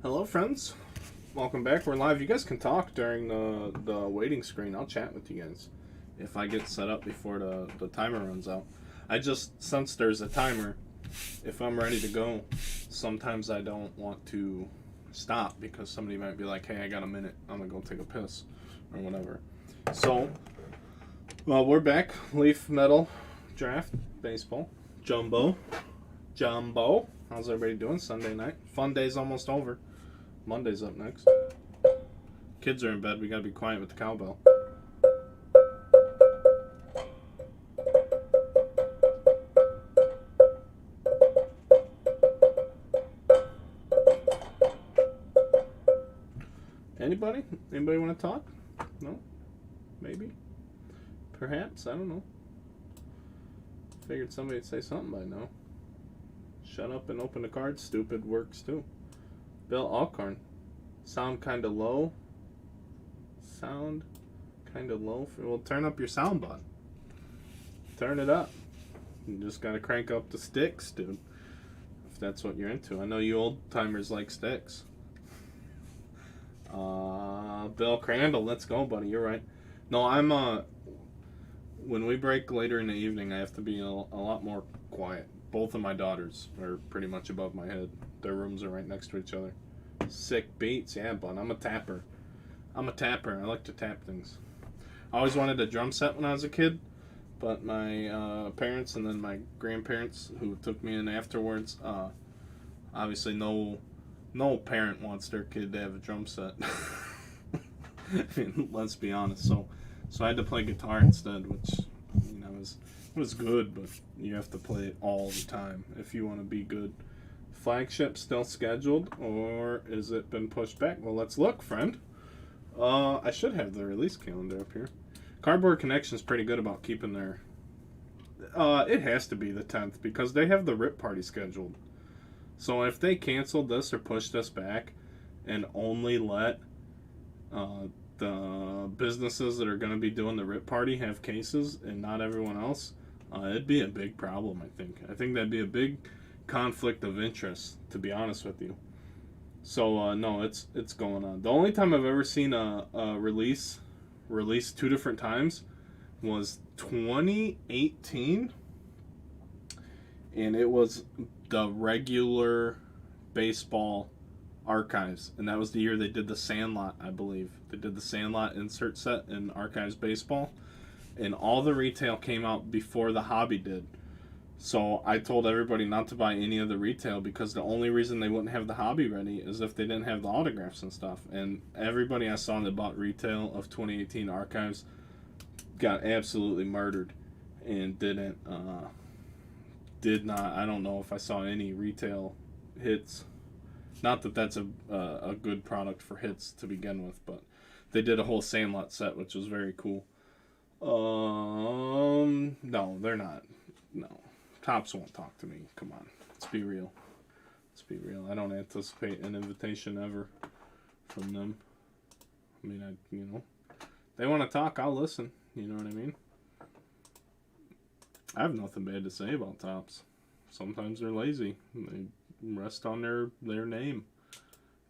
Hello, friends. Welcome back. We're live. You guys can talk during the waiting screen. I'll chat with you guys if I get set up before the timer runs out. I just sense there's a timer. If I'm ready to go, sometimes I don't want to stop because somebody might be like, hey, I got a minute. I'm going to go take a piss or whatever. So, well, we're back. Leaf Metal Draft Baseball. Jumbo. How's everybody doing? Sunday night. Fun day's almost over. Monday's up next. Kids are in bed. We gotta be quiet with the cowbell. Anybody? Anybody want to talk? No? Maybe? Perhaps? I don't know. Figured somebody'd say something by now. Shut up and open the cards. Stupid works too. Bill Alcorn. Sound kind of low. Well, turn up your sound button. Turn it up. You just gotta crank up the sticks, dude. If that's what you're into. I know you old timers like sticks. Bill Crandall, let's go, buddy. You're right. No, I'm when we break later in the evening, I have to be a lot more quiet. Both of my daughters are pretty much above my head. Their rooms are right next to each other. Sick beats, yeah, bud. I'm a tapper. I like to tap things. I always wanted a drum set when I was a kid, but my parents and then my grandparents, who took me in afterwards, obviously no parent wants their kid to have a drum set. I mean, let's be honest. So I had to play guitar instead, which was good, but you have to play it all the time if you want to be good. Flagship still scheduled, or is it been pushed back? Well, let's look, friend. I should have the release calendar up here. Cardboard Connection's pretty good about keeping their... it has to be the 10th, because they have the Rip Party scheduled. So if they canceled this or pushed this back and only let the businesses that are going to be doing the Rip Party have cases and not everyone else, it'd be a big problem, I think. I think that'd be a big conflict of interest, to be honest with you. So no, it's going on. The only time I've ever seen a release two different times was 2018, and it was the regular baseball archives, and that was the year they did the Sandlot, I believe. They did the Sandlot insert set in Archives Baseball, and all the retail came out before the hobby did. So I told everybody not to buy any of the retail because the only reason they wouldn't have the hobby ready is if they didn't have the autographs and stuff. And everybody I saw that bought retail of 2018 archives got absolutely murdered and did not. I don't know if I saw any retail hits. Not that that's a good product for hits to begin with, but they did a whole Sandlot set, which was very cool. No, they're not. No. Topps won't talk to me. Come on. Let's be real. I don't anticipate an invitation ever from them. I mean, they want to talk, I'll listen. You know what I mean? I have nothing bad to say about Topps. Sometimes they're lazy. They rest on their name.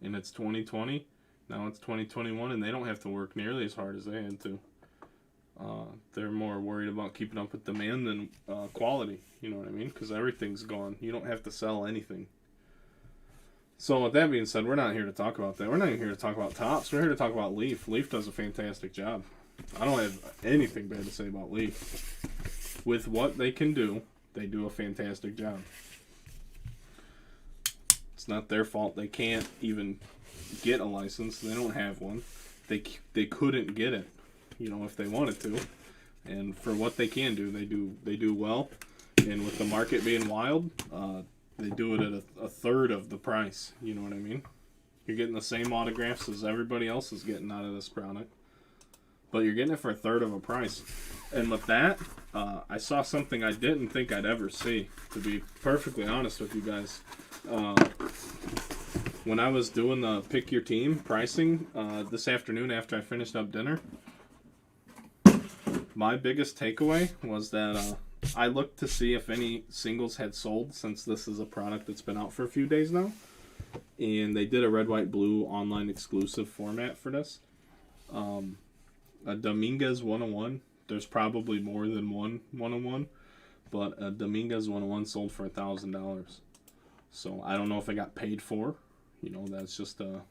And it's 2020. Now it's 2021, and they don't have to work nearly as hard as they had to. They're more worried about keeping up with demand than quality. You know what I mean? Because everything's gone. You don't have to sell anything. So with that being said, we're not here to talk about that. We're not even here to talk about Topps. We're here to talk about Leaf. Leaf does a fantastic job. I don't have anything bad to say about Leaf. With what they can do, they do a fantastic job. It's not their fault. They can't even get a license. They don't have one. They couldn't get it, if they wanted to. And for what they can do, they do well. And with the market being wild, they do it at a third of the price. You know what I mean? You're getting the same autographs as everybody else is getting out of this product, but you're getting it for a third of a price. And with that, I saw something I didn't think I'd ever see, to be perfectly honest with you guys. When I was doing the pick your team pricing this afternoon after I finished up dinner, my biggest takeaway was that I looked to see if any singles had sold, since this is a product that's been out for a few days now. and they did a red, white, blue online exclusive format for this. A Dominguez 101. There's probably more than one 101, but a Dominguez 101 sold for $1,000. So I don't know if it got paid for. You know, that's just a.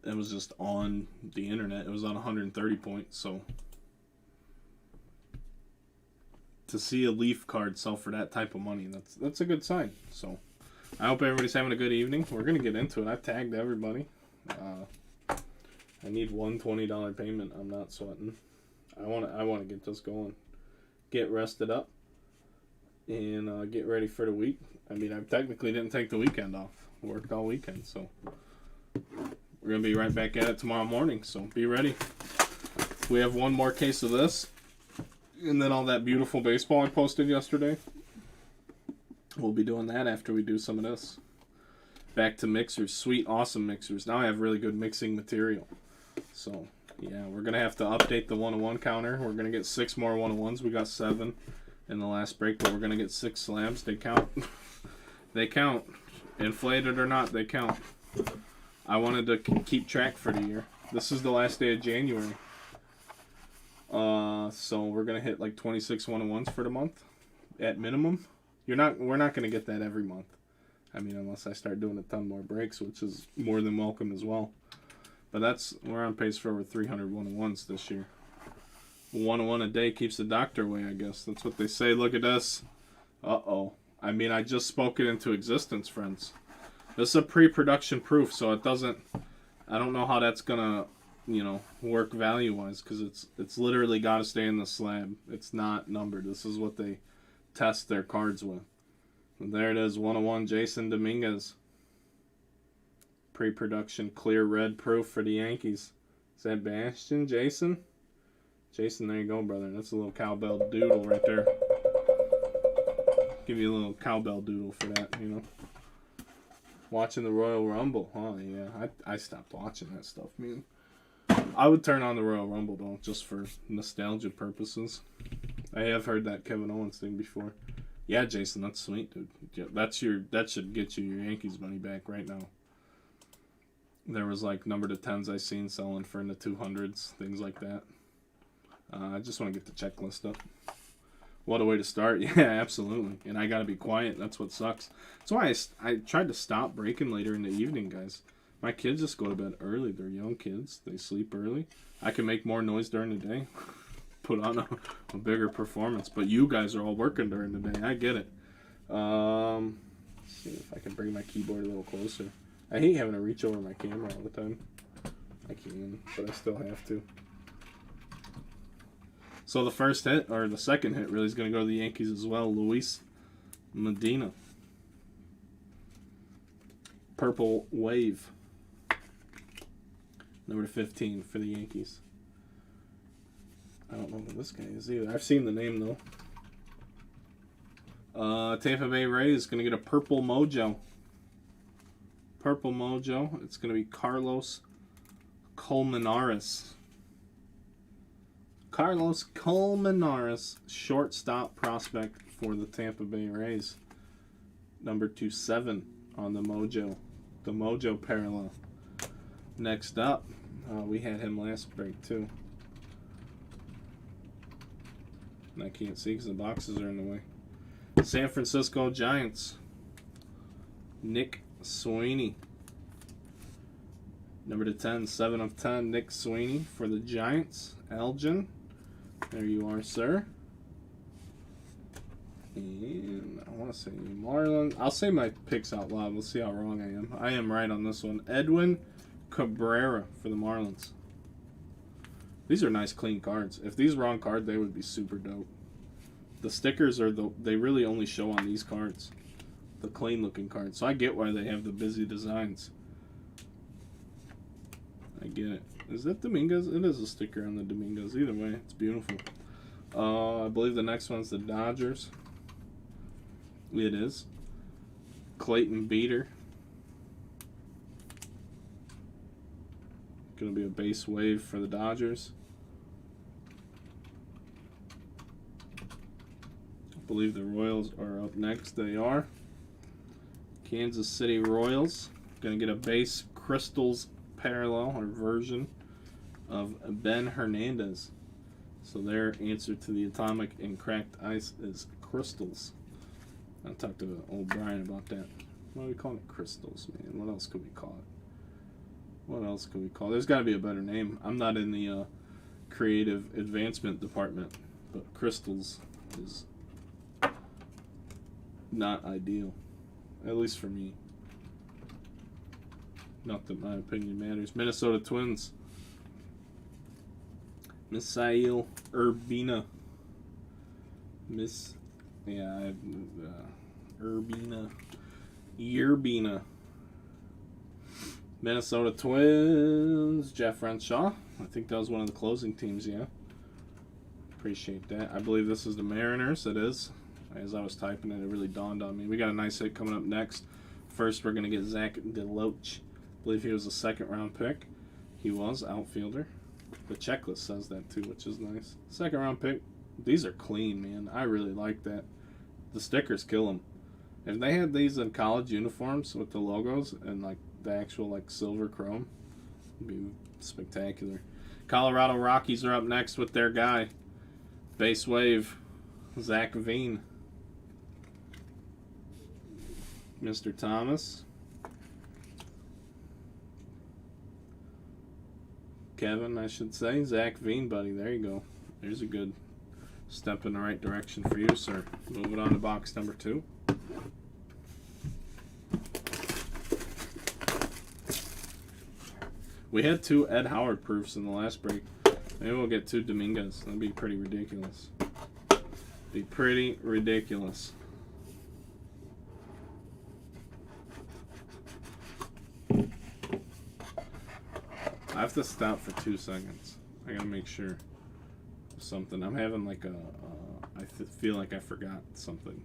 It was just on the internet. It was on 130 points. So to see a Leaf card sell for that type of money, that's a good sign. So I hope everybody's having a good evening. We're gonna get into it. I tagged everybody. I need one $20 payment. I'm not sweating. I wanna get this going, get rested up, and get ready for the week. I mean, I technically didn't take the weekend off. Worked all weekend, so we're gonna be right back at it tomorrow morning. So be ready. We have one more case of this, and then all that beautiful baseball I posted yesterday. We'll be doing that after we do some of this. Back to mixers, sweet, awesome mixers. Now I have really good mixing material. So yeah, we're gonna have to update the 101 counter. We're gonna get 6 more 101s. We got 7 in the last break, but we're gonna get 6 slabs. They count. They count. Inflated or not, they count. I wanted to keep track for the year. This is the last day of January. So we're gonna hit like 26 101s for the month, at minimum. We're not gonna get that every month. I mean, unless I start doing a ton more breaks, which is more than welcome as well. But we're on pace for over 300 101s this year. 101 a day keeps the doctor away, I guess. That's what they say. Look at us. Uh-oh. I mean, I just spoke it into existence, friends. This is a pre-production proof, so it doesn't... I don't know how that's gonna, work value-wise, because it's literally got to stay in the slab. It's not numbered. This is what they test their cards with. And there it is, 101 Jason Dominguez. Pre-production clear red proof for the Yankees. Is that Bastion, Jason? Jason, there you go, brother. That's a little cowbell doodle right there. Give you a little cowbell doodle for that, Watching the Royal Rumble. Oh, yeah. I stopped watching that stuff, man. I would turn on the Royal Rumble, though, just for nostalgia purposes. I have heard that Kevin Owens thing before. Yeah, Jason, that's sweet, dude. Yeah, that should get you your Yankees money back right now. There was like number to 10s I seen selling for in the 200s, things like that. I just want to get the checklist up. What a way to start. Yeah, absolutely. And I got to be quiet. That's what sucks. That's why I tried to stop breaking later in the evening, guys. My kids just go to bed early. They're young kids. They sleep early. I can make more noise during the day. Put on a bigger performance. But you guys are all working during the day. I get it. Let's see if I can bring my keyboard a little closer. I hate having to reach over my camera all the time. I can, but I still have to. So the first hit, or the second hit, really is going to go to the Yankees as well. Luis Medina. Purple Wave. Number 15 for the Yankees. I don't know who this guy is either. I've seen the name, though. Tampa Bay Rays going to get a Purple Mojo. Purple Mojo. It's going to be Carlos Colmenares. Carlos Colmenares, shortstop prospect for the Tampa Bay Rays. Number 27 on the Mojo. The Mojo parallel. Next up, we had him last break too. And I can't see because the boxes are in the way. San Francisco Giants. Nick Sweeney. Number 10, 7 of 10, Nick Sweeney for the Giants. Elgin. There you are, sir. And I want to say Marlins. I'll say my picks out loud. We'll see how wrong I am. I am right on this one. Edwin Cabrera for the Marlins. These are nice, clean cards. If these were on card, they would be super dope. The stickers they really only show on these cards. The clean looking cards. So I get why they have the busy designs. I get it. Is that Dominguez? It is a sticker on the Dominguez. Either way, it's beautiful. I believe the next one's the Dodgers. It is. Clayton Beeter. Going to be a base wave for the Dodgers. believe the Royals are up next. They are. Kansas City Royals. Going to get a base Crystals parallel or version of Ben Hernandez. So their answer to the atomic and cracked ice is Crystals. I talked to old Brian about that. Why are we calling it Crystals, man? What else could we call it? What else could we call it? There's got to be a better name. I'm not in the creative advancement department, but Crystals is not ideal, at least for me. Not that my opinion matters. Minnesota Twins. Misael Urbina. Urbina. Yerbina. Minnesota Twins. Jeff Renshaw. I think that was one of the closing teams, yeah. Appreciate that. I believe this is the Mariners. It is. As I was typing it, it really dawned on me. We got a nice hit coming up next. First, we're going to get Zach DeLoach. I believe he was a second-round pick. He was outfielder. The checklist says that, too, which is nice. Second-round pick. These are clean, man. I really like that. The stickers kill them. If they had these in college uniforms with the logos and, like, the actual, like, silver chrome, it'd be spectacular. Colorado Rockies are up next with their guy. Base wave. Zach Veen. Mr. Thomas. Kevin, I should say. Zach Veen, buddy. There you go. There's a good step in the right direction for you, sir. Moving on to box number 2. We had 2 Ed Howard proofs in the last break. Maybe we'll get 2 Dominguez. That'd be pretty ridiculous. Be pretty ridiculous. I have to stop for 2 seconds. I gotta make sure of something. I'm having like I feel like I forgot something.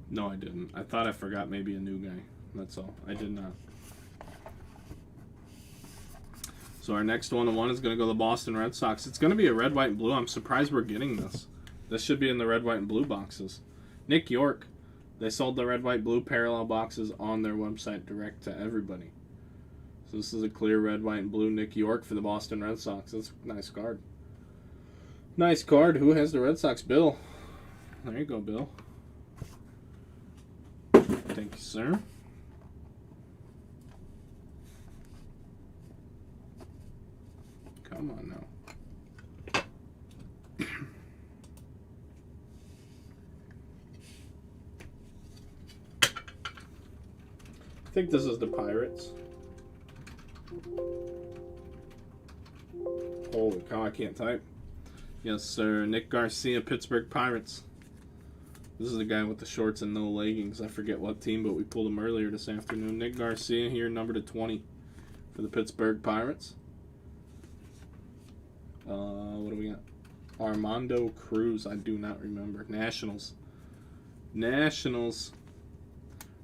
No, I didn't. I thought I forgot maybe a new guy. That's all. I did not. So our next 1-1 is going to go to the Boston Red Sox. It's going to be a red, white, and blue. I'm surprised we're getting this. This should be in the red, white, and blue boxes. Nick York. They sold the red, white, blue parallel boxes on their website direct to everybody. So this is a clear red, white, and blue Nick York for the Boston Red Sox. That's a nice card. Nice card. Who has the Red Sox? Bill. There you go, Bill. Thank you, sir. Come on now. I think this is the Pirates. Holy cow, I can't type. Yes, sir. Nick Garcia, Pittsburgh Pirates. This is the guy with the shorts and no leggings. I forget what team, but we pulled him earlier this afternoon. Nick Garcia here, number to 20 for the Pittsburgh Pirates. What do we got? Armando Cruz. I do not remember. Nationals.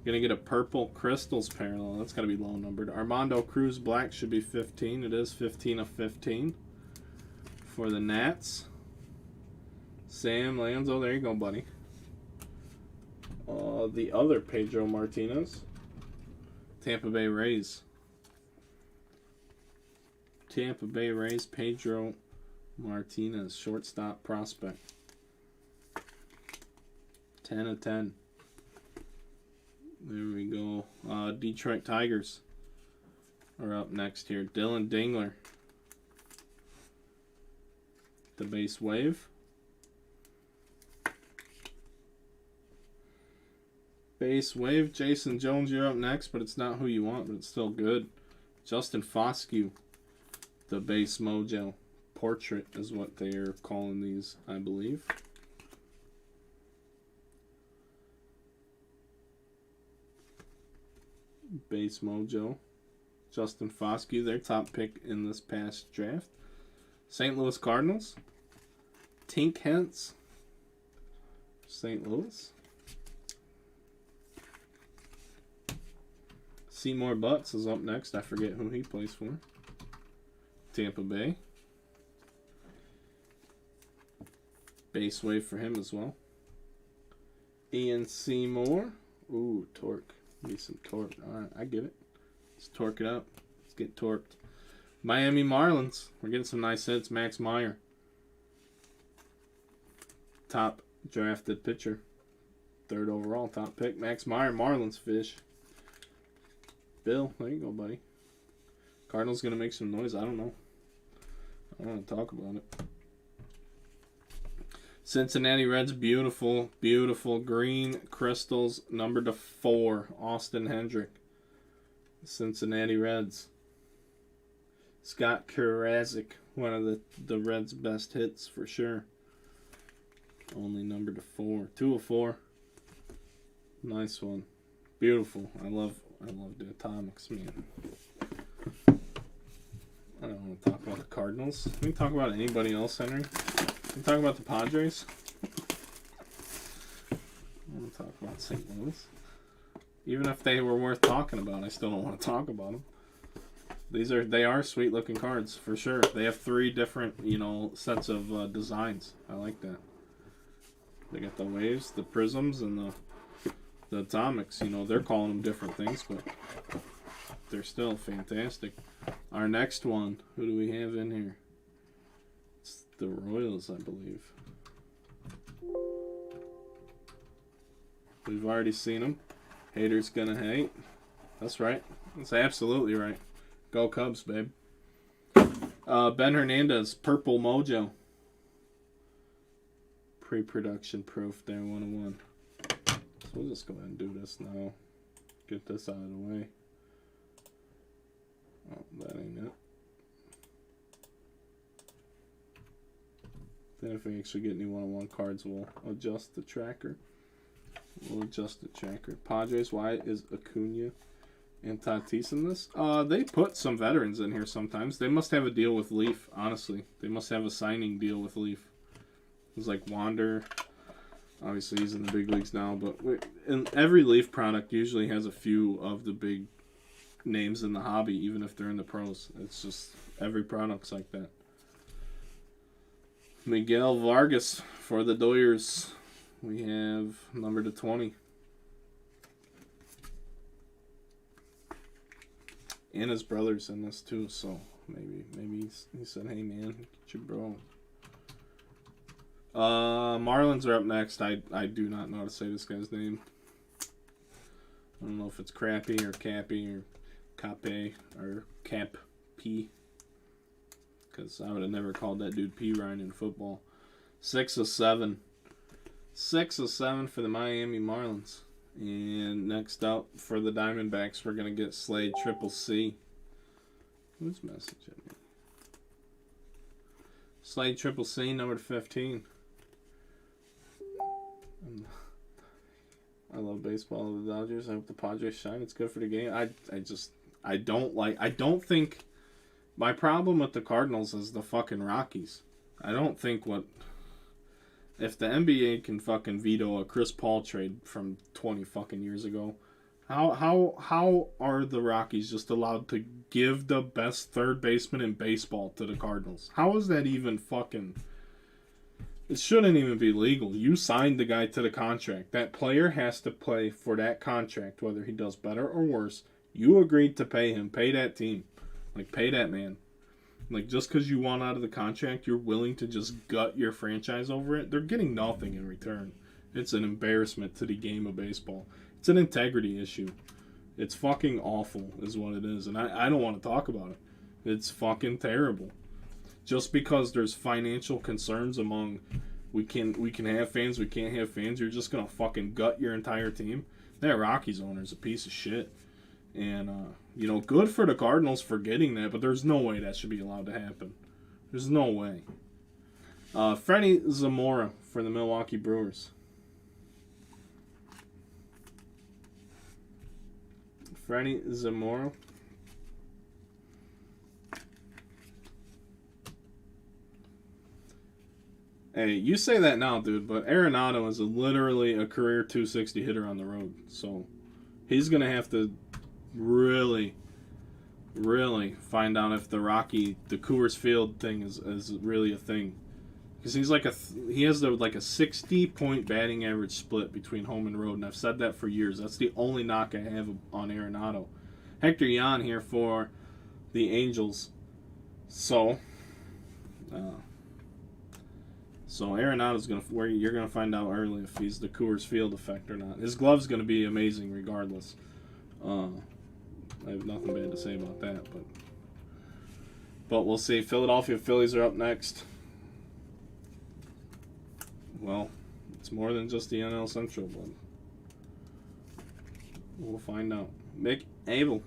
Gonna get a purple Crystals parallel. That's gotta be low numbered. Armando Cruz black should be 15. It is 15 of 15 for the Nats. Sam Lanzo. There you go, buddy. The other Pedro Martinez. Tampa Bay Rays. Tampa Bay Rays, Pedro Martinez, shortstop prospect. 10 of 10. There we go. Detroit Tigers are up next here. Dylan Dingler. The base wave. Base wave. Jason Jones, you're up next, but it's not who you want, but it's still good. Justin Foscue. The base mojo. Portrait is what they are calling these, I believe. Base mojo. Justin Foscue, their top pick in this past draft. St. Louis Cardinals. Tink Hence. St. Louis. Seymour Butts is up next. I forget who he plays for. Tampa Bay. Base wave for him as well. Ian Seymour. Ooh, torque. Need some torque. Alright, I get it. Let's torque it up. Let's get torqued. Miami Marlins. We're getting some nice hits. Max Meyer. Top drafted pitcher. 3rd overall top pick. Max Meyer, Marlins fish. Bill, there you go, buddy. Cardinals going to make some noise. I don't know. I don't want to talk about it. Cincinnati Reds, beautiful, beautiful green crystals, number to 4, Austin Hendrick. Cincinnati Reds. Scott Karazic, one of the Reds' best hits for sure. Only number to 4, 2 of 4. Nice one, beautiful. I love the atomics, man. I don't want to talk about the Cardinals. Can we talk about anybody else, Henry? Can we talk about the Padres? I want to talk about St. Louis. Even if they were worth talking about, I still don't want to talk about them. They are sweet looking cards for sure. They have 3 different sets of designs. I like that. They got the waves, the prisms, and the atomics. They're calling them different things, but they're still fantastic. Our next one, who do we have in here? It's the Royals, I believe. We've already seen them. Haters gonna hate. That's right. That's absolutely right. Go Cubs, babe. Ben Hernandez, Purple Mojo. Pre-production proof there, 101. So we'll just go ahead and do this now. Get this out of the way. Oh, that ain't it. Then if we actually get any 101 cards, we'll adjust the tracker. Padres, why is Acuna and Tatis in this? They put some veterans in here sometimes. They must have a deal with Leaf, honestly. They must have a signing deal with Leaf. It's like Wander. Obviously, he's in the big leagues now, but every Leaf product usually has a few of the big names in the hobby, even if they're in the pros. It's just every product's like that. Miguel Vargas for the Doyers. We have number to 20. And his brother's in this too, so maybe he said, hey man, get your bro. Marlins are up next. I do not know how to say this guy's name. I don't know if it's Crappy or Cappy or Cape or Cap P. Because I would have never called that dude P. Ryan in football. 6 of 7. 6 of 7 for the Miami Marlins. And next up for the Diamondbacks, we're going to get Slade Triple C. Who's messaging me? Slade Triple C, number 15. I love baseball of the Dodgers. I hope the Padres shine. It's good for the game. I don't think my problem with the Cardinals is the fucking Rockies. I don't think if the NBA can fucking veto a Chris Paul trade from 20 fucking years ago, how are the Rockies just allowed to give the best third baseman in baseball to the Cardinals? How is that even fucking... It shouldn't even be legal. You signed the guy to the contract. That player has to play for that contract, whether he does better or worse. You agreed to pay him. Pay that team. Pay that man. Just because you want out of the contract, you're willing to just gut your franchise over it? They're getting nothing in return. It's an embarrassment to the game of baseball. It's an integrity issue. It's fucking awful is what it is. And I don't want to talk about it. It's fucking terrible. Just because there's financial concerns among we can have fans, we can't have fans, you're just going to fucking gut your entire team? That Rockies owner is a piece of shit. And, good for the Cardinals for getting that, but there's no way that should be allowed to happen. There's no way. Freddie Zamora for the Milwaukee Brewers. Freddie Zamora. Hey, you say that now, dude, but Arenado is literally a career 260 hitter on the road. So he's going to have to really find out if the Coors Field thing is really a thing. Because he's like he has like a 60-point batting average split between home and road, and I've said that for years. That's the only knock I have on Arenado. Hector Yan here for the Angels. So Arenado's you're gonna find out early if he's the Coors Field effect or not. His glove's gonna be amazing regardless. I have nothing bad to say about that, but we'll see. Philadelphia Phillies are up next. Well, it's more than just the NL Central, but we'll find out. Mick Abel.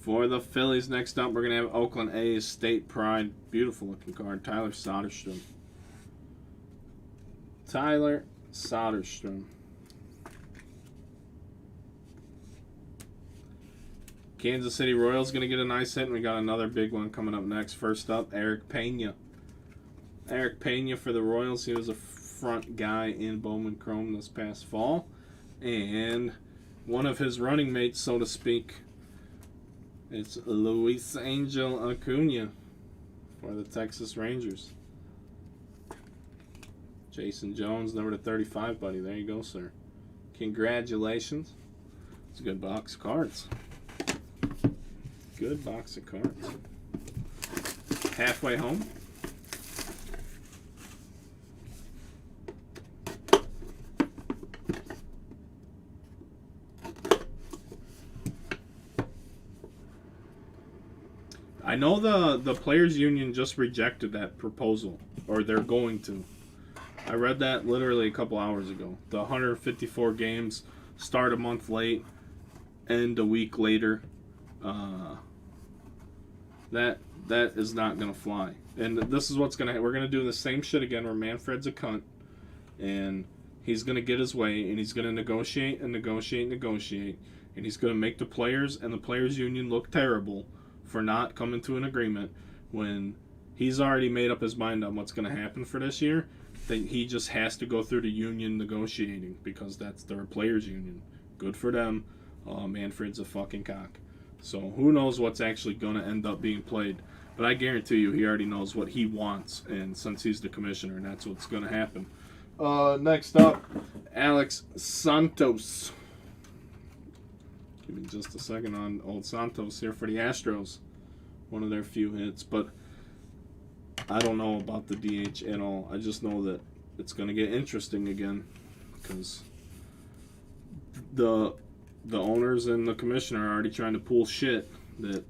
For the Phillies, next up, we're going to have Oakland A's State Pride. Beautiful looking card. Tyler Soderstrom. Tyler Soderstrom. Kansas City Royals going to get a nice hit, and we got another big one coming up next. First up, Eric Pena. Eric Pena for the Royals. He was a front guy in Bowman Chrome this past fall. And one of his running mates, so to speak, it's Luis Angel Acuna for the Texas Rangers. Jason Jones, number to 35, buddy. There you go, sir. Congratulations. It's a good box of cards. Good box of cards. Halfway home. I know the Players Union just rejected that proposal, or they're going to. I read that literally a couple hours ago. The 154 games start a month late, end a week later. That is not gonna fly. And this is what's gonna. We're gonna do the same shit again. Where Manfred's a cunt, and he's gonna get his way, and he's gonna negotiate and negotiate and negotiate, and he's gonna make the players and the Players Union look terrible for not coming to an agreement when he's already made up his mind on what's going to happen for this year. That he just has to go through the union negotiating because that's their Players Union. Good for them. Manfred's a fucking cock. So who knows what's actually going to end up being played. But I guarantee you he already knows what he wants, and since he's the commissioner, and that's what's going to happen. Next up, Alex Santos. Give me just a second on old Santos here for the Astros. One of their few hits, but I don't know about the DH at all. I just know that it's going to get interesting again because the owners and the commissioner are already trying to pull shit that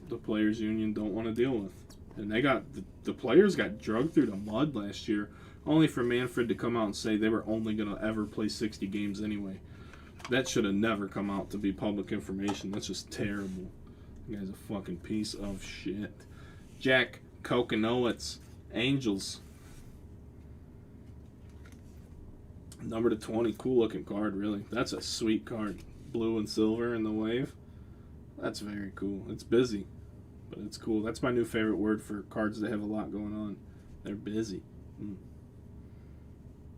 the Players Union don't want to deal with. And they got the players got drugged through the mud last year, only for Manfred to come out and say they were only going to ever play 60 games anyway. That should have never come out to be public information. That's just terrible. The guy's a fucking piece of shit. Jack Kokonowitz, Angels. Number to 20. Cool looking card, really. That's a sweet card. Blue and silver in the wave. That's very cool. It's busy, but it's cool. That's my new favorite word for cards that have a lot going on. They're busy.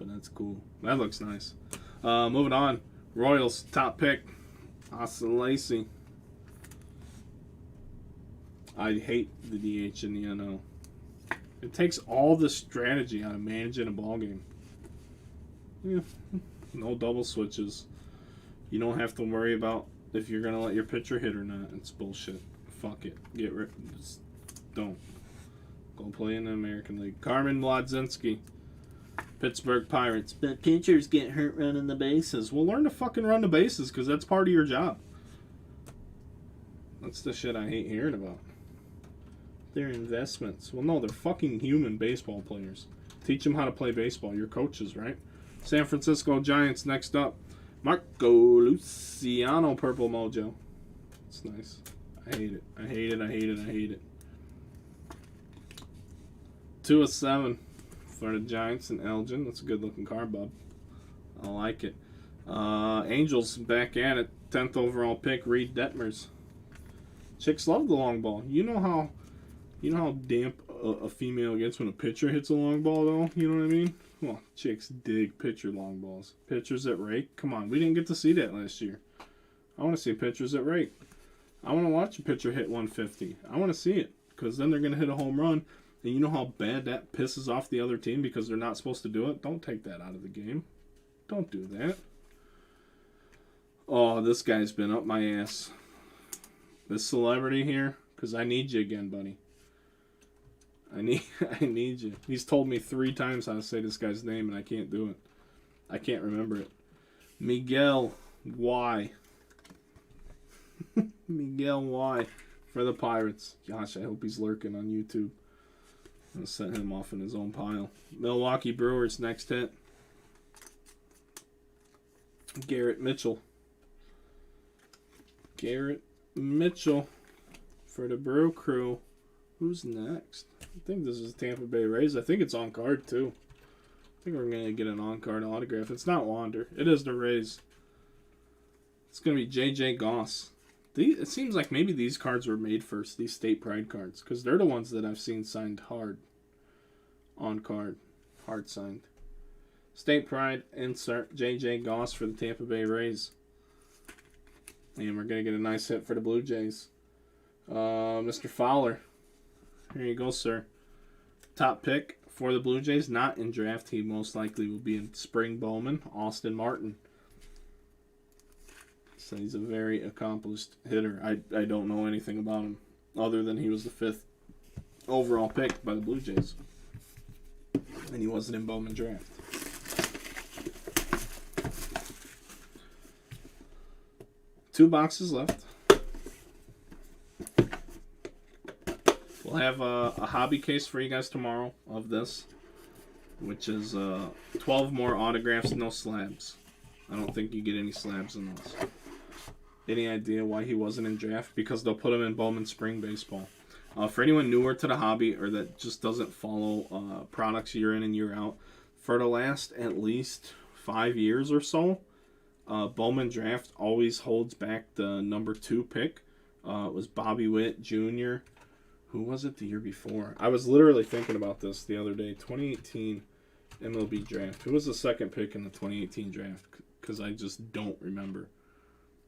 But that's cool. That looks nice. Moving on. Royals, top pick, Austin Lacey. I hate the DH in the NL. It takes all the strategy out of managing a ballgame. Yeah, no double switches. You don't have to worry about if you're going to let your pitcher hit or not. It's bullshit. Fuck it. Get rid. Just don't. Go play in the American League. Carmen Mlodzinski. Pittsburgh Pirates. But pitchers get hurt running the bases. Well, learn to fucking run the bases because that's part of your job. That's the shit I hate hearing about. They're investments. Well, no, they're fucking human baseball players. Teach them how to play baseball. You're coaches, right? San Francisco Giants next up. Marco Luciano, Purple Mojo. It's nice. I hate it. I hate it. I hate it. I hate it. 2 of 7. For the Giants and Elgin. That's a good looking card, bub. I like it. Angels back at it. 10th overall pick, Reed Detmers. Chicks love the long ball. You know how damp a female gets when a pitcher hits a long ball, though? You know what I mean? Well, chicks dig pitcher long balls. Pitchers that rake? Come on, we didn't get to see that last year. I want to see pitchers that rake. I want to watch a pitcher hit 150. I want to see it, because then they're going to hit a home run, And you know how bad that pisses off the other team because they're not supposed to do it? Don't take that out of the game. Don't do that. Oh, this guy's been up my ass. This celebrity here, because I need you again, buddy. I need you. He's told me 3 times how to say this guy's name, and I can't do it. I can't remember it. Miguel Y. Miguel Y. For the Pirates. Gosh, I hope he's lurking on YouTube. I'm going to set him off in his own pile. Milwaukee Brewers, next hit. Garrett Mitchell. Garrett Mitchell for the Brew Crew. Who's next? I think this is Tampa Bay Rays. I think it's on card too. I think we're going to get an on-card autograph. It's not Wander. It is the Rays. It's going to be J.J. Goss. It seems like maybe these cards were made first, these State Pride cards, because they're the ones that I've seen signed hard. On card. Hard signed. State Pride, insert J.J. Goss for the Tampa Bay Rays. And we're going to get a nice hit for the Blue Jays. Mr. Fowler. Here you go, sir. Top pick for the Blue Jays, not in draft. He most likely will be in spring Bowman. Austin Martin. So he's a very accomplished hitter. I don't know anything about him other than he was the 5th overall pick by the Blue Jays. And he wasn't in Bowman draft. Two boxes left. We'll have a hobby case for you guys tomorrow of this, which is 12 more autographs, no slabs. I don't think you get any slabs in those. Any idea why he wasn't in draft? Because they'll put him in Bowman Spring Baseball. For anyone newer to the hobby or that just doesn't follow products year in and year out, for the last at least 5 years or so, Bowman Draft always holds back the number 2 pick. It was Bobby Witt Jr. Who was it the year before? I was literally thinking about this the other day. 2018 MLB Draft. Who was the 2nd pick in the 2018 draft? Because I just don't remember.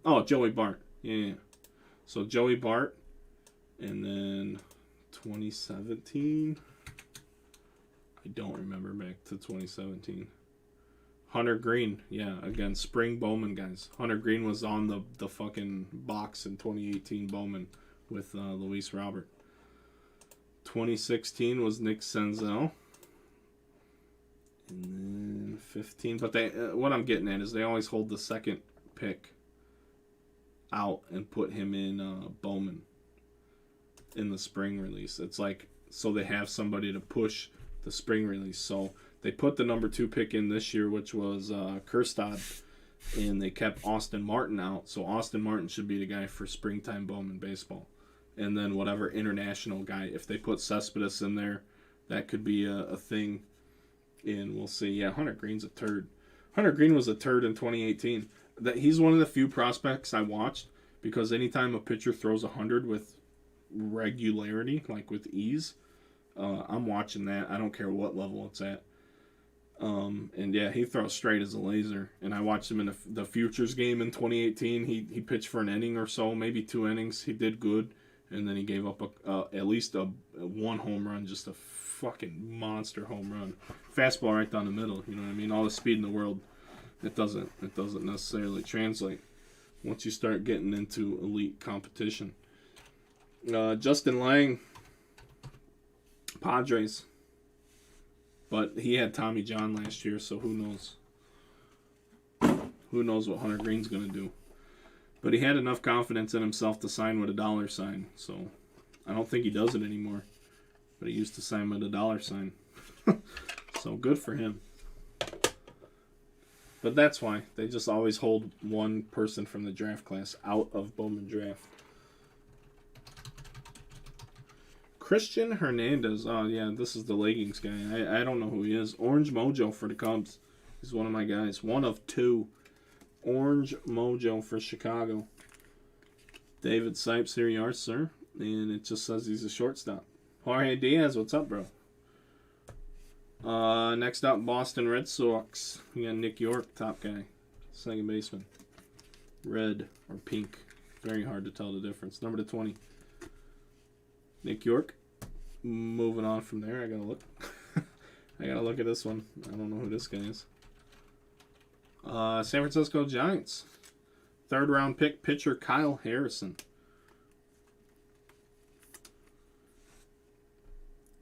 Oh, Joey Bart. Yeah. So Joey Bart. And then 2017. I don't remember back to 2017. Hunter Green. Yeah, again, spring Bowman, guys. Hunter Green was on the fucking box in 2018 Bowman with Luis Robert. 2016 was Nick Senzel. And then 15. But they, what I'm getting at is they always hold the 2nd pick out and put him in Bowman in the spring release. It's like, so they have somebody to push the spring release. So they put the number 2 pick in this year, which was Kjerstad, and they kept Austin Martin out. So Austin Martin should be the guy for springtime Bowman baseball. And then whatever international guy, if they put Cespedes in there, that could be a thing. And we'll see. Yeah, Hunter Green's a turd. Hunter Green was a turd in 2018. That he's one of the few prospects I watched because anytime a pitcher throws 100 with regularity, like with ease, I'm watching that. I don't care what level it's at. And yeah, he throws straight as a laser. And I watched him in the Futures game in 2018. He pitched for an inning or so, maybe 2 innings. He did good, and then he gave up at least a 1 home run, just a fucking monster home run, fastball right down the middle. You know what I mean? All the speed in the world. It doesn't necessarily translate once you start getting into elite competition. Justin Lang, Padres. But he had Tommy John last year, so who knows? Who knows what Hunter Green's going to do? But he had enough confidence in himself to sign with a dollar sign. So I don't think he does it anymore. But he used to sign with a dollar sign. So good for him. But that's why. They just always hold one person from the draft class out of Bowman Draft. Christian Hernandez. Oh, yeah, this is the leggings guy. I don't know who he is. Orange Mojo for the Cubs. He's one of my guys. 1 of 2. Orange Mojo for Chicago. David Sipes, here you are, sir. And it just says he's a shortstop. Jorge Diaz, what's up, bro? Next up, Boston Red Sox. We got Nick York, top guy. 2nd baseman. Red or pink. Very hard to tell the difference. Number 20. Nick York moving on from there, I gotta look. I gotta look at this one. I don't know who this guy is. San Francisco Giants. 3rd round pick pitcher Kyle Harrison.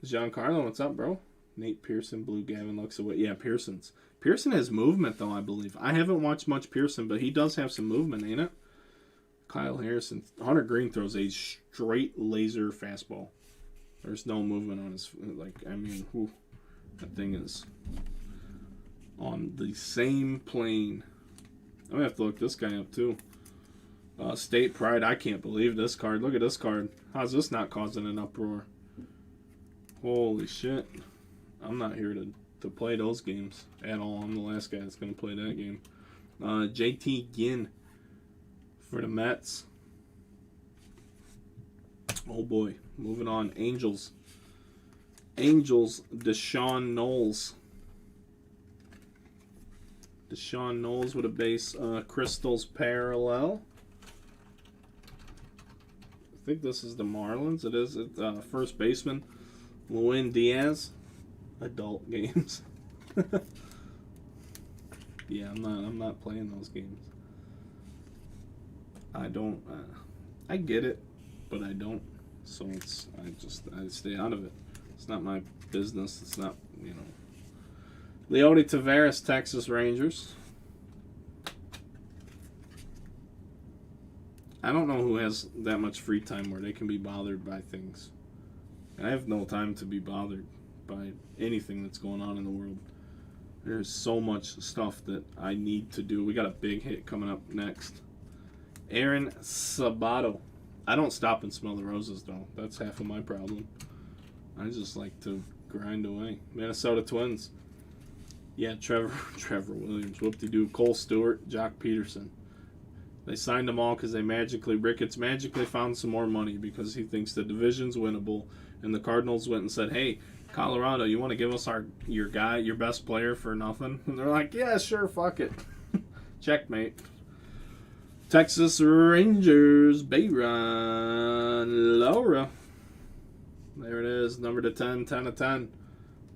Giancarlo, what's up, bro? Nate Pearson, Blue Gavin looks away. Yeah, Pearson has movement, though, I believe. I haven't watched much Pearson, but he does have some movement, ain't it? Kyle Harrison. Hunter Green throws a straight laser fastball. There's no movement on his... that thing is on the same plane. I'm going to have to look this guy up, too. State Pride. I can't believe this card. Look at this card. How's this not causing an uproar? Holy shit. I'm not here to play those games at all. I'm the last guy that's going to play that game. JT Ginn for the Mets. Oh boy. Moving on. Angels, Deshaun Knowles. Deshaun Knowles with a base. Crystals parallel. I think this is the Marlins. It is. First baseman. Luis Diaz. Adult games. Yeah, I'm not playing those games. I don't. I get it, but I don't. So I stay out of it. It's not my business. It's not, Leody Taveras, Texas Rangers. I don't know who has that much free time where they can be bothered by things. I have no time to be bothered by anything that's going on in the world. There's so much stuff that I need to do. We got a big hit coming up next. Aaron Sabato. I don't stop and smell the roses, though. That's half of my problem. I just like to grind away. Minnesota Twins. Yeah, Trevor Williams. Whoop-de-doo. Cole Stewart. Jock Peterson. They signed them all because Ricketts magically found some more money because he thinks the division's winnable. And the Cardinals went and said, hey, Colorado, you want to give us your best player for nothing? And they're like, yeah, sure, fuck it. Checkmate. Texas Rangers, Bayron Lora. There it is, number to 10 of 10.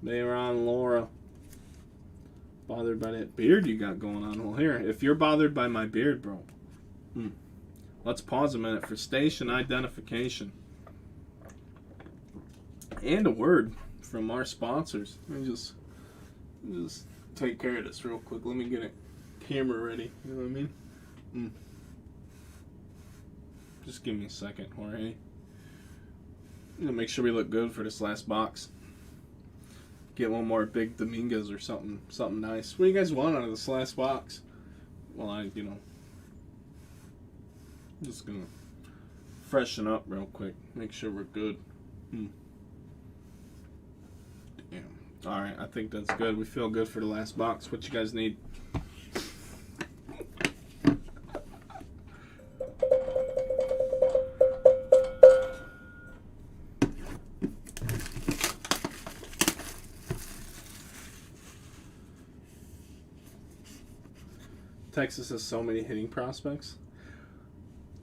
Bayron Lora. Bothered by that beard you got going on. Well, here, if you're bothered by my beard, bro, let's pause a minute for station identification. And a word from our sponsors. Let me just take care of this real quick. Let me get a camera ready. You know what I mean? Just give me a second, Jorge. I'm gonna make sure we look good for this last box. Get one more big Dominguez or something nice. What do you guys want out of this last box? Well, I'm just gonna freshen up real quick. Make sure we're good. Damn. Alright, I think that's good. We feel good for the last box. What you guys need? Texas has so many hitting prospects.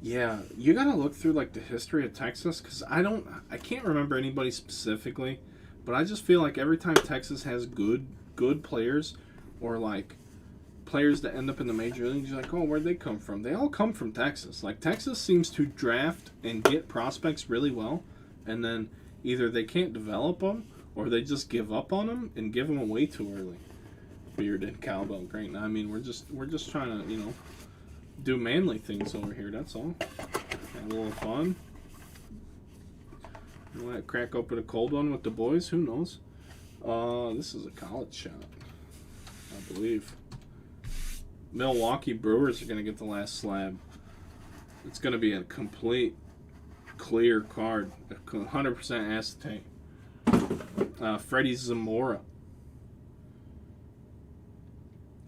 Yeah, you gotta look through the history of Texas, because I can't remember anybody specifically, but I just feel like every time Texas has good players, or players that end up in the major leagues, you're like, oh, where'd they come from? They all come from Texas. Texas seems to draft and get prospects really well, and then either they can't develop them, or they just give up on them and give them away too early. Bearded cowbell, great. I mean, we're just trying to, do manly things over here. That's all. Have a little fun. You want to crack open a cold one with the boys? Who knows? This is a college shot, I believe. Milwaukee Brewers are going to get the last slab. It's going to be a complete clear card, 100% acetate. Freddie Zamora.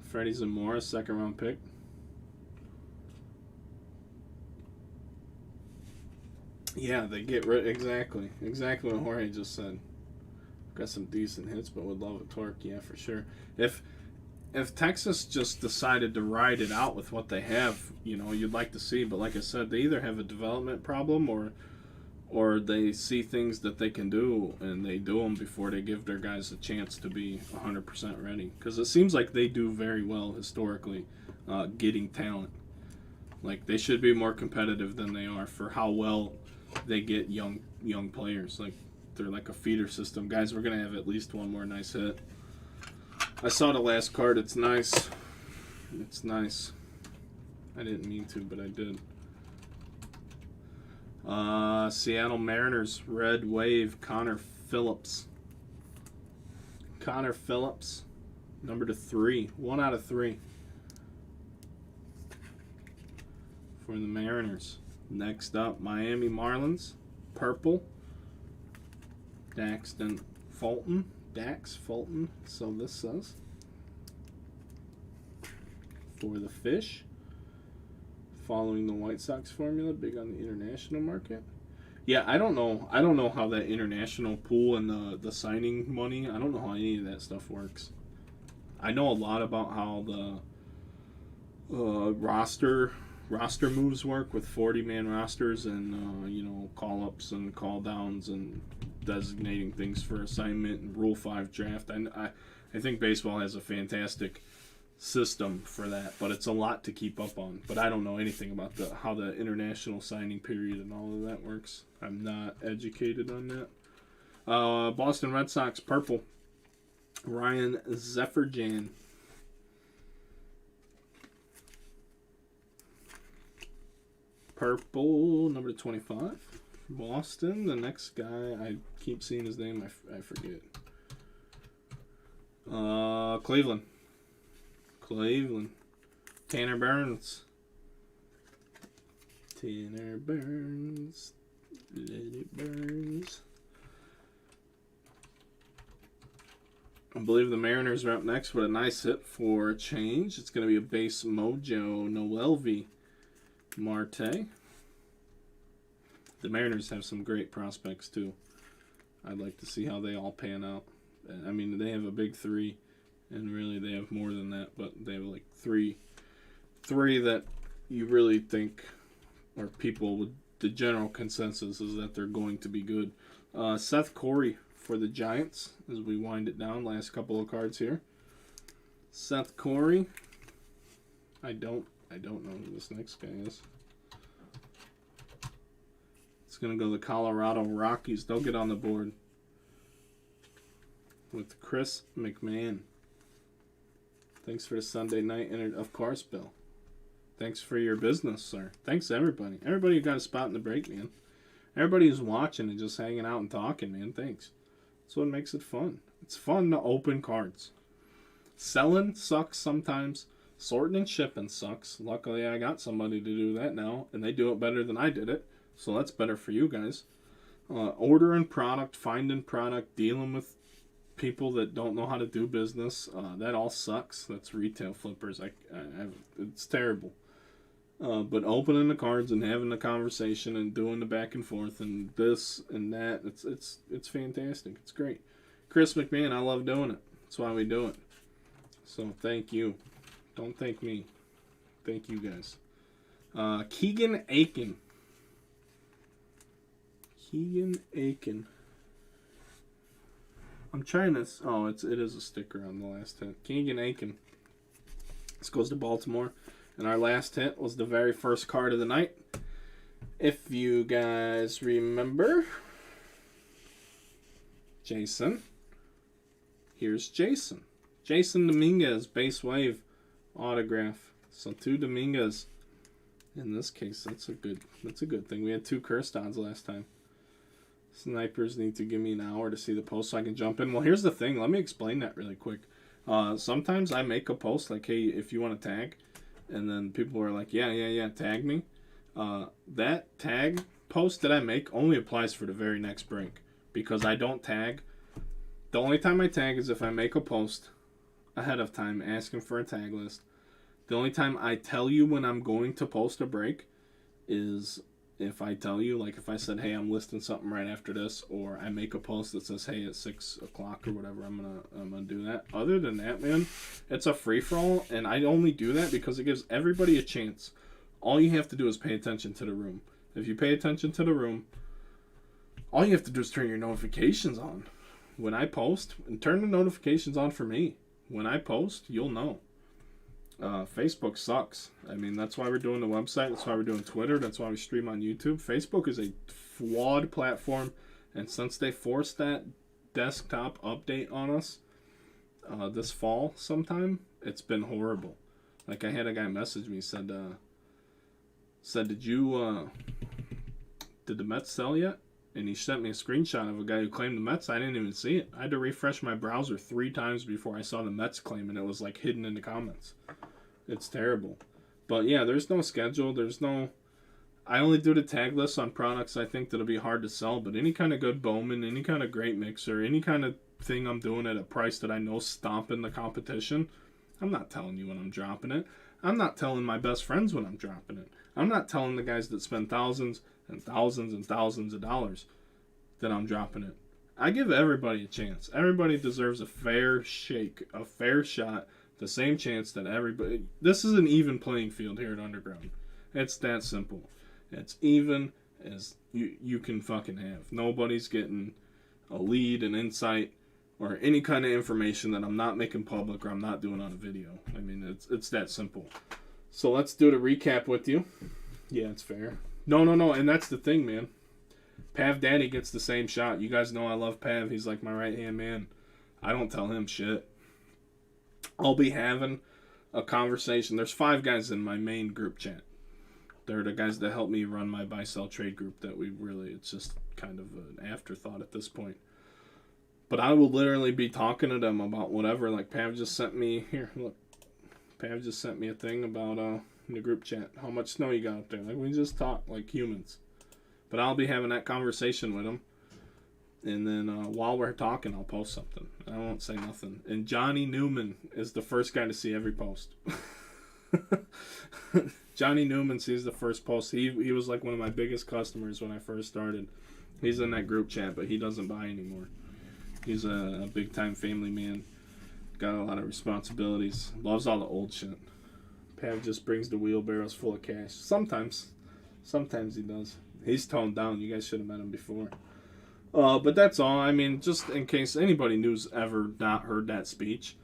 Freddie Zamora, second round pick. Yeah, they get rid. Exactly what Jorge just said. Got some decent hits, but would love a torque. Yeah, for sure. If Texas just decided to ride it out with what they have, you'd like to see. But like I said, they either have a development problem or they see things that they can do and they do them before they give their guys a chance to be 100% ready. Because it seems like they do very well historically getting talent. Like, they should be more competitive than they are for how well they get young players. Like, they're like a feeder system. Guys, we're going to have at least one more nice hit. I saw the last card. It's nice. It's nice. I didn't mean to, but I did. Seattle Mariners, Red Wave, Connor Phillips. Connor Phillips, number to 3. 1 out of 3 for the Mariners. Next up, Miami Marlins, purple. Daxton Fulton. Dax Fulton, so this says. For the Fish. Following the White Sox formula, big on the international market. Yeah, I don't know how that international pool and the signing money, I don't know how any of that stuff works. I know a lot about how the roster moves work with 40-man rosters and call-ups and call-downs and designating things for assignment and Rule 5 draft. I think baseball has a fantastic system for that, but it's a lot to keep up on. But I don't know anything about how the international signing period and all of that works. I'm not educated on that. Boston Red Sox, purple. Ryan Zefferjan. Purple, number 25. Boston. The next guy, I keep seeing his name, I forget. Cleveland. Tanner Burns. Let it burns. I believe the Mariners are up next with a nice hit for a change. It's going to be a base mojo, Noelvi Marte. The Mariners have some great prospects too. I'd like to see how they all pan out. I mean, they have a big 3. And really, they have more than that, but they have like three that you really think, or people with the general consensus is that they're going to be good. Seth Corey for the Giants as we wind it down. Last couple of cards here. Seth Corey. I don't know who this next guy is. It's gonna go the Colorado Rockies. They'll get on the board with Chris McMahon. Thanks for the Sunday night, of course, Bill. Thanks for your business, sir. Thanks, everybody. Everybody who got a spot in the break, man. Everybody who's watching and just hanging out and talking, man. Thanks. That's what makes it fun. It's fun to open cards. Selling sucks sometimes. Sorting and shipping sucks. Luckily, I got somebody to do that now, and they do it better than I did it. So that's better for you guys. Ordering product, finding product, dealing with people that don't know how to do business, that all sucks. That's retail flippers. It's terrible. But opening the cards and having the conversation and doing the back and forth and this and that, it's fantastic. It's great. Chris McMahon, I love doing it. That's why we do it. So thank you. Don't thank me. Thank you guys. Keegan Aiken. I'm trying to. Oh, it is a sticker on the last hit. Keegan Aiken. This goes to Baltimore. And our last hit was the very first card of the night. If you guys remember. Jason. Here's Jason. Jason Dominguez, base wave autograph. So 2 Dominguez. In this case, that's a good thing. We had 2 Kirstons last time. Snipers need to give me an hour to see the post so I can jump in. Well, here's the thing. Let me explain that really quick. Sometimes I make a post like, hey, if you want to tag, and then people are like, yeah, tag me. That tag post that I make only applies for the very next break because I don't tag. The only time I tag is if I make a post ahead of time asking for a tag list. The only time I tell you when I'm going to post a break is if I tell you, like if I said, hey, I'm listing something right after this, or I make a post that says, hey, at 6 o'clock or whatever, I'm gonna do that. Other than that, man, it's a free-for-all, and I only do that because it gives everybody a chance. All you have to do is pay attention to the room. If you pay attention to the room, All you have to do is turn your notifications on. When I post, and turn the notifications on for me. When I post, you'll know. Facebook sucks. I mean, that's why we're doing the website. That's why we're doing Twitter. That's why we stream on YouTube. Facebook is a flawed platform, and since they forced that desktop update on us this fall sometime, it's been horrible. Like, I had a guy message me, said did the Mets sell yet? And he sent me a screenshot of a guy who claimed the Mets. I didn't even see it. I had to refresh my browser 3 times before I saw the Mets claim, and it was like hidden in the comments. It's terrible. But yeah, there's no schedule. There's no... I only do the tag list on products I think that'll be hard to sell, but any kind of good Bowman, any kind of great mixer, any kind of thing I'm doing at a price that I know stomping the competition, I'm not telling you when I'm dropping it. I'm not telling my best friends when I'm dropping it. I'm not telling the guys that spend thousands and thousands and thousands of dollars that I'm dropping it. I give everybody a chance. Everybody deserves a fair shake, a fair shot, the same chance that everybody... This is an even playing field here at Underground. It's that simple. It's even as you can fucking have. Nobody's getting a lead, an insight, or any kind of information that I'm not making public or I'm not doing on a video. I mean, it's that simple. So let's do the recap with you. Yeah, it's fair. No, and that's the thing, man. Pav Daddy gets the same shot. You guys know I love Pav. He's like my right-hand man. I don't tell him shit. I'll be having a conversation. There's 5 guys in my main group chat. They're the guys that help me run my buy-sell trade group that we really, it's just kind of an afterthought at this point. But I will literally be talking to them about whatever. Like, Pav just sent me, here, look. Pav just sent me a thing about, in the group chat, how much snow you got up there. Like, we just talk like humans. But I'll be having that conversation with them. And then while we're talking, I'll post something. I won't say nothing. And Johnny Newman is the first guy to see every post. Johnny Newman sees the first post. He was like one of my biggest customers when I first started. He's in that group chat, but he doesn't buy anymore. He's a big-time family man. Got a lot of responsibilities. Loves all the old shit. Pav just brings the wheelbarrows full of cash. Sometimes he does. He's toned down. You guys should have met him before. But that's all. I mean, just in case anybody new's ever not heard that speech.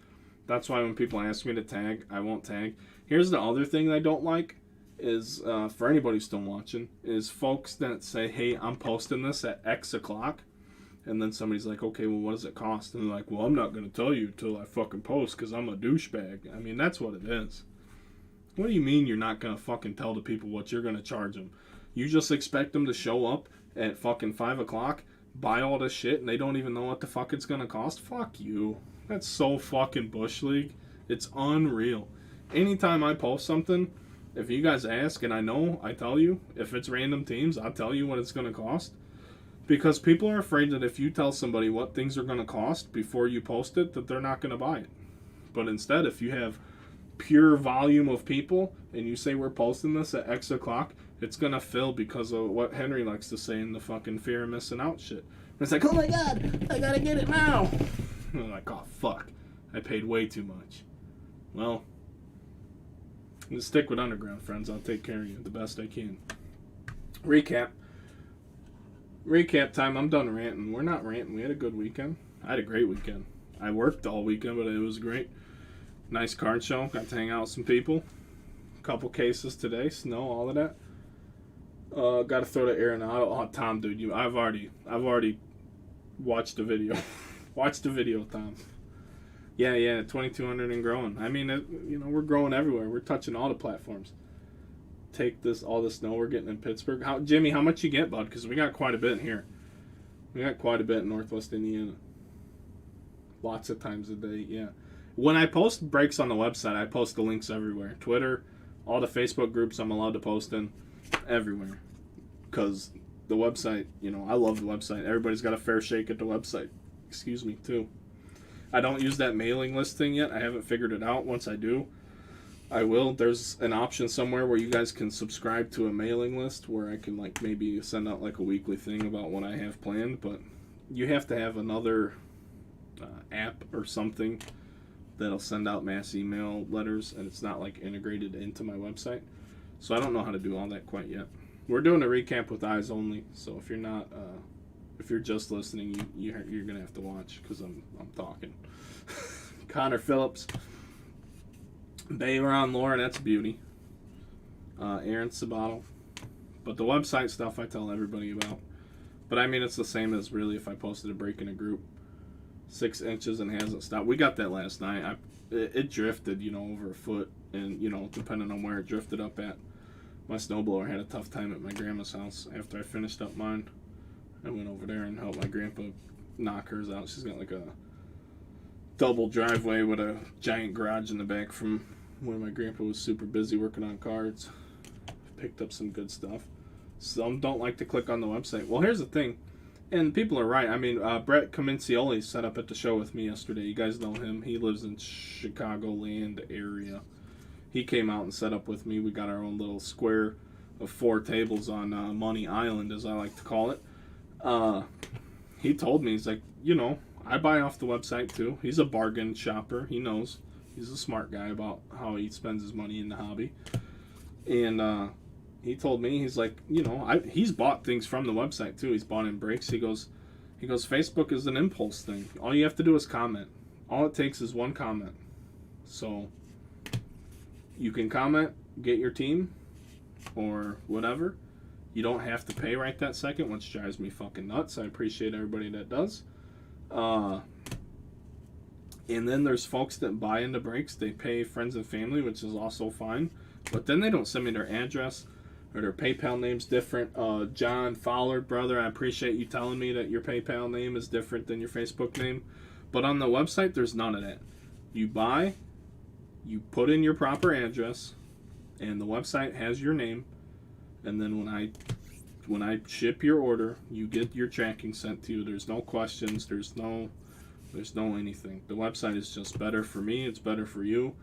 That's why when people ask me to tag, I won't tag. Here's the other thing I don't like is, for anybody still watching, is folks that say, hey, I'm posting this at X o'clock. And then somebody's like, okay, well, what does it cost? And they're like, well, I'm not going to tell you until I fucking post because I'm a douchebag. I mean, that's what it is. What do you mean you're not going to fucking tell the people what you're going to charge them? You just expect them to show up at fucking 5 o'clock, buy all this shit, and they don't even know what the fuck it's going to cost? Fuck you. That's so fucking Bush League. It's unreal. Anytime I post something, if you guys ask and I know, I tell you. If it's random teams, I'll tell you what it's going to cost. Because people are afraid that if you tell somebody what things are going to cost before you post it, that they're not going to buy it. But instead, if you have pure volume of people and you say we're posting this at X o'clock, it's going to fill because of what Henry likes to say in the fucking fear of missing out shit. And it's like, oh my god, I got to get it now. And I'm like, oh fuck, I paid way too much. Well, just stick with Underground, friends. I'll take care of you the best I can. Recap time. I'm done ranting. We're not ranting. We had a good weekend. I had a great weekend. I worked all weekend, but it was great. Nice card show. Got to hang out with some people. A couple cases today. Snow, all of that. Got to throw to Arenado. Oh, Tom, dude, I've already watched the video. Watch the video, Tom. Yeah, 2,200 and growing. I mean, we're growing everywhere. We're touching all the platforms. Take all the snow we're getting in Pittsburgh. Jimmy, how much you get, bud? Because we got quite a bit here. We got quite a bit in Northwest Indiana. Lots of times a day, yeah. When I post breaks on the website, I post the links everywhere. Twitter, all the Facebook groups I'm allowed to post in, everywhere. Because the website, I love the website. Everybody's got a fair shake at the website. Excuse me, too. I don't use that mailing list thing yet. I haven't figured it out. Once I do, I will. There's an option somewhere where you guys can subscribe to a mailing list where I can maybe send out a weekly thing about what I have planned, but you have to have another app or something that'll send out mass email letters, and it's not integrated into my website. So I don't know how to do all that quite yet. We're doing a recap with eyes only, so if you're not If you're just listening, you're gonna have to watch because I'm talking. Connor Phillips, Bayron Laura, that's beauty. Aaron Sabato, but the website stuff I tell everybody about. But I mean, it's the same as really if I posted a break in a group. 6 inches and hasn't stopped. We got that last night. It drifted, over a foot, and depending on where it drifted up at. My snowblower had a tough time at my grandma's house after I finished up mine. I went over there and helped my grandpa knock hers out. She's got like a double driveway with a giant garage in the back from when my grandpa was super busy working on cards. Picked up some good stuff. Some don't like to click on the website. Well, here's the thing, and people are right. I mean, Brett Comencioli set up at the show with me yesterday. You guys know him. He lives in Chicagoland area. He came out and set up with me. We got our own little square of 4 tables on Money Island, as I like to call it. He told me, he's like, I buy off the website too. He's a bargain shopper. He knows. He's a smart guy about how he spends his money in the hobby. And he told me, he's like, he's bought things from the website too. He's bought in breaks. He goes, Facebook is an impulse thing. All you have to do is comment. All it takes is one comment. So you can comment, get your team, or whatever. You don't have to pay right that second, which drives me fucking nuts. I appreciate everybody that does. And then there's folks that buy into breaks. They pay friends and family, which is also fine. But then they don't send me their address or their PayPal name's different. John Fowler, brother, I appreciate you telling me that your PayPal name is different than your Facebook name. But on the website, there's none of that. You buy, you put in your proper address, and the website has your name. And then when I ship your order, you get your tracking sent to you. There's no questions. There's no anything. The website is just better for me. It's better for you.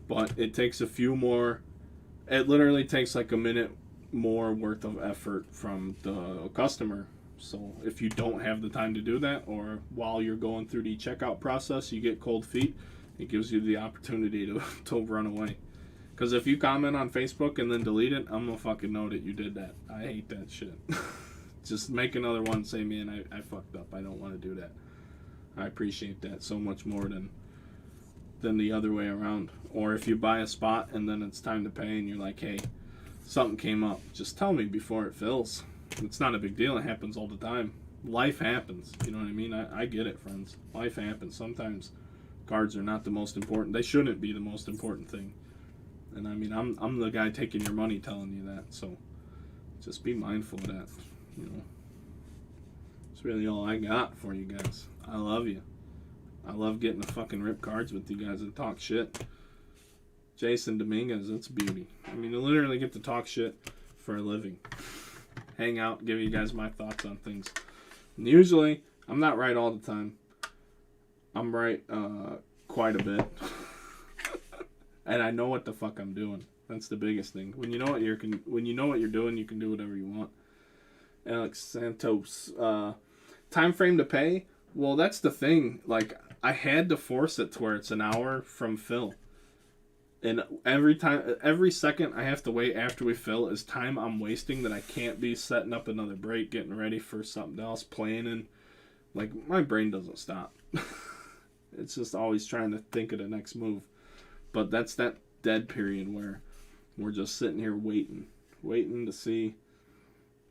But it takes a few more. It literally takes like a minute more worth of effort from the customer. So if you don't have the time to do that, or while you're going through the checkout process, you get cold feet, it gives you the opportunity to run away. Because if you comment on Facebook and then delete it, I'm going to fucking know that you did that. I hate that shit. Just make another one and say, man, I fucked up. I don't want to do that. I appreciate that so much more than the other way around. Or if you buy a spot and then it's time to pay and you're like, hey, something came up, just tell me before it fills. It's not a big deal. It happens all the time. Life happens. You know what I mean? I get it, friends. Life happens. Sometimes cards are not the most important. They shouldn't be the most important thing. And I mean, I'm the guy taking your money telling you that. So just be mindful of that. It's really all I got for you guys. I love you. I love getting to fucking rip cards with you guys and talk shit. Jason Dominguez, it's beauty. I mean, I literally get to talk shit for a living. Hang out, give you guys my thoughts on things. And usually, I'm not right all the time. I'm right quite a bit. And I know what the fuck I'm doing. That's the biggest thing. When you know what you're doing, you can do whatever you want. Alex Santos, time frame to pay. Well, that's the thing. Like, I had to force it to where it's an hour from fill. And every second I have to wait after we fill is time I'm wasting that I can't be setting up another break, getting ready for something else, planning. Like, my brain doesn't stop. It's just always trying to think of the next move. But that's that dead period where we're just sitting here waiting to see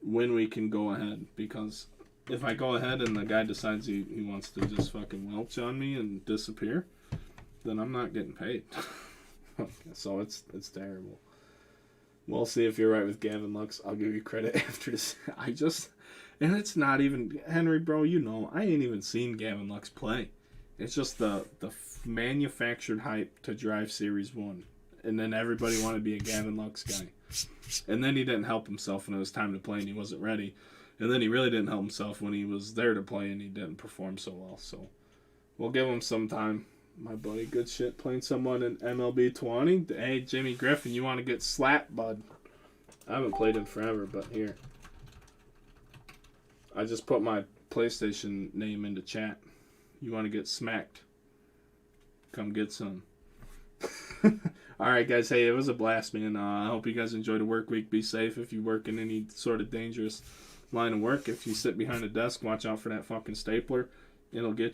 when we can go ahead. Because if I go ahead and the guy decides he wants to just fucking welch on me and disappear, then I'm not getting paid. So it's terrible. We'll see if you're right with Gavin Lux. I'll give you credit after this. And it's not even, Henry, bro, I ain't even seen Gavin Lux play. It's just the manufactured hype to drive Series 1. And then everybody wanted to be a Gavin Lux guy. And then he didn't help himself when it was time to play and he wasn't ready. And then he really didn't help himself when he was there to play and he didn't perform so well. So we'll give him some time. My buddy, good shit, playing someone in MLB 20. Hey, Jimmy Griffin, you want to get slapped, bud? I haven't played in forever, but here. I just put my PlayStation name into chat. You want to get smacked? Come get some. Alright, guys. Hey, it was a blast, man. I hope you guys enjoyed a work week. Be safe if you work in any sort of dangerous line of work. If you sit behind a desk, watch out for that fucking stapler. It'll get